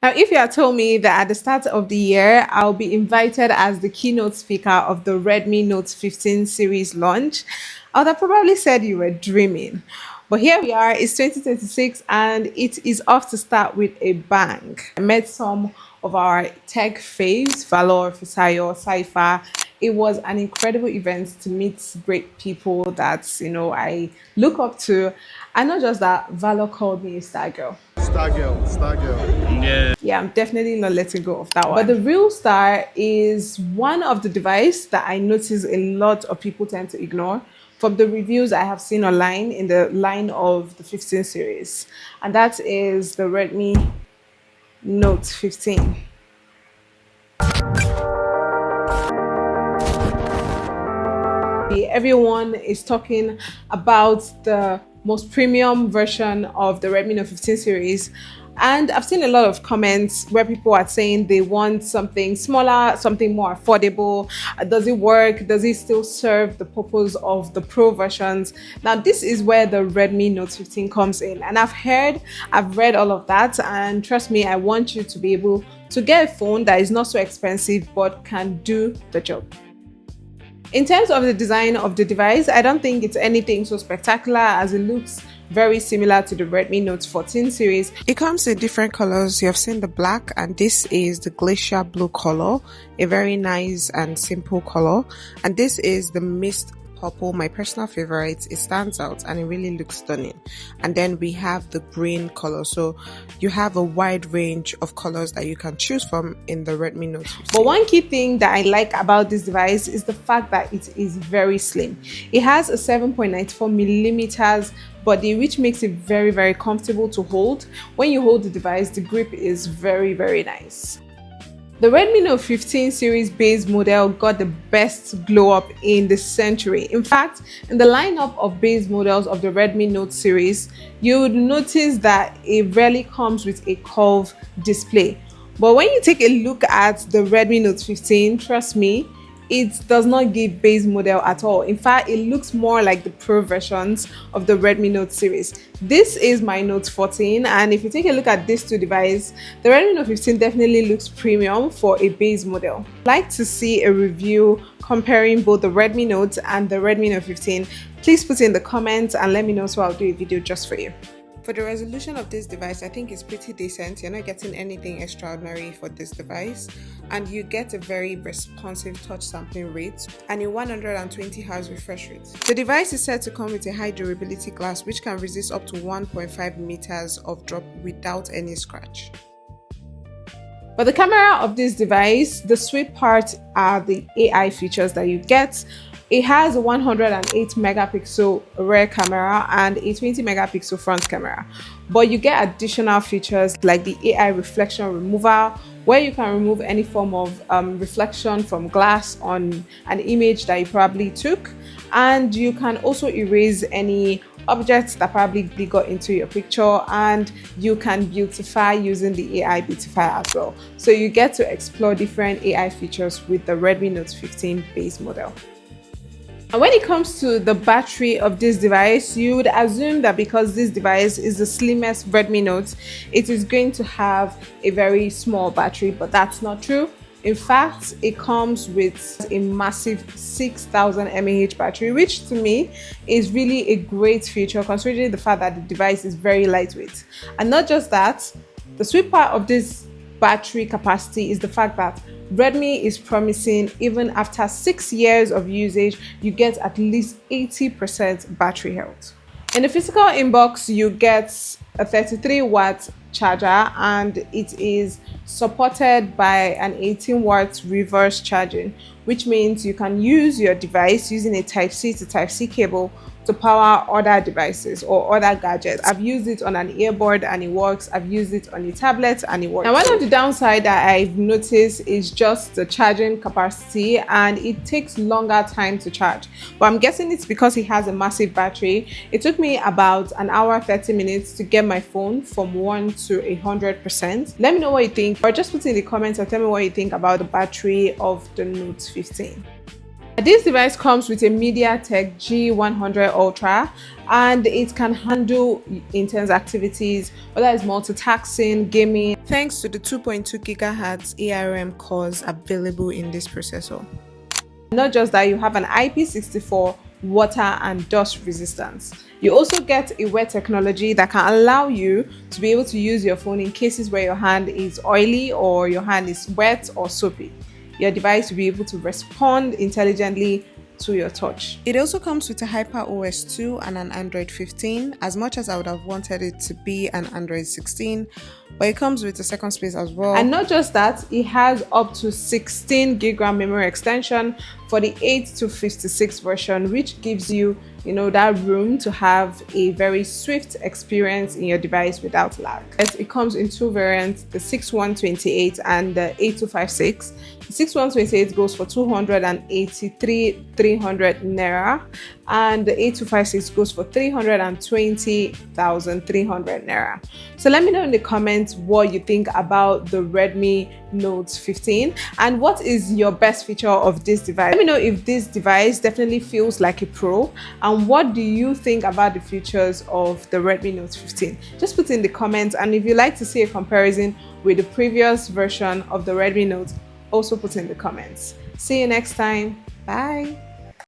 Now, if you had told me that at the start of the year, I'll be invited as the keynote speaker of the Redmi Note 15 series launch, I would have probably said you were dreaming. But here we are, it's 2026 and it is off to start with a bang. I met some of our tech faves, Valor, Fisayo, Saifa. It was an incredible event to meet great people that, I look up to. And not just that, Valor called me a star girl. Star girl, star girl. Yeah, I'm definitely not letting go of that one. But the real star is one of the device that I notice a lot of people tend to ignore from the reviews I have seen online in the line of the 15 series. And that is the Redmi Note 15. Everyone is talking about the most premium version of the Redmi Note 15 series. And I've seen a lot of comments where people are saying they want something smaller, something more affordable. Does it work? Does it still serve the purpose of the Pro versions? Now, this is where the Redmi Note 15 comes in. And I've read all of that. And trust me, I want you to be able to get a phone that is not so expensive but can do the job. In terms of the design of the device, I don't think it's anything so spectacular as it looks very similar to the Redmi Note 14 series. It comes in different colors. You have seen the black, and this is the glacier blue color, a very nice and simple color. And this is the mist purple, my personal favorite. It stands out and it really looks stunning. And then we have the green color, so you have a wide range of colors that you can choose from in the Redmi Note 15. But one key thing that I like about this device is the fact that it is very slim. It has a 7.94 millimeters body, which makes it very, very comfortable to hold. When you hold the device, the grip is very, very nice. The Redmi Note 15 series base model got the best glow up in the century. In fact, in the lineup of base models of the Redmi Note series, you would notice that it rarely comes with a curved display. But when you take a look at the Redmi Note 15, trust me, it does not give base model at all. In fact, it looks more like the Pro versions of the Redmi Note series. This is my Note 14, and if you take a look at these two devices, the Redmi Note 15 definitely looks premium for a base model. I'd like to see a review comparing both the Redmi Note and the Redmi Note 15. Please put in the comments and let me know so I'll do a video just for you. For the resolution of this device, I think it's pretty decent. You're not getting anything extraordinary for this device, and you get a very responsive touch sampling rate and a 120 Hz refresh rate. The device is said to come with a high durability glass which can resist up to 1.5 meters of drop without any scratch. But the camera of this device, the sweet part are the AI features that you get. It has a 108 megapixel rear camera and a 20 megapixel front camera. But you get additional features like the AI reflection remover, where you can remove any form of reflection from glass on an image that you probably took. And you can also erase any objects that probably got into your picture, and you can beautify using the AI beautifier as well. So you get to explore different AI features with the Redmi Note 15 base model. And when it comes to the battery of this device, you would assume that because this device is the slimmest Redmi Note, it is going to have a very small battery, but that's not true. In fact, it comes with a massive 6000 mAh battery, which to me is really a great feature considering the fact that the device is very lightweight. And not just that, the sweet part of this battery capacity is the fact that Redmi is promising even after 6 years of usage, you get at least 80% battery health. In the physical inbox, you get a 33-watt charger, and it is supported by an 18-watt reverse charging, which means you can use your device using a Type-C to Type-C cable to power other devices or other gadgets. I've used it on an earbud and it works. I've used it on a tablet and it works. Now, one of the downside that I've noticed is just the charging capacity, and it takes longer time to charge. But I'm guessing it's because it has a massive battery. It took me about an hour 30 minutes to get my phone from 1 to 100%. Let me know what you think, or just put in the comments and tell me what you think about the battery of the Note 15. This device comes with a MediaTek G100-Ultra, and it can handle intense activities, whether it's multitasking, gaming, thanks to the 2.2 GHz ARM cores available in this processor. Not just that, you have an IP64 water and dust resistance. You also get a wet technology that can allow you to be able to use your phone in cases where your hand is oily or your hand is wet or soapy. Your device will be able to respond intelligently to your touch. It also comes with a HyperOS 2 and an Android 15, as much as I would have wanted it to be an Android 16, but it comes with a second space as well. And not just that, it has up to 16 gig RAM memory extension for the 8 to 56 version, which gives you, that room to have a very swift experience in your device without lag. It comes in two variants, the 6128 and the 8256. The 6128 goes for 283,300 naira, and the 8256 goes for 320,300 naira. So let me know in the comments what you think about the Redmi Note 15 and what is your best feature of this device. Let me know if this device definitely feels like a pro, and what do you think about the features of the Redmi Note 15. Just put in the comments, and if you'd like to see a comparison with the previous version of the Redmi Note, also put in the comments. See you next time. Bye.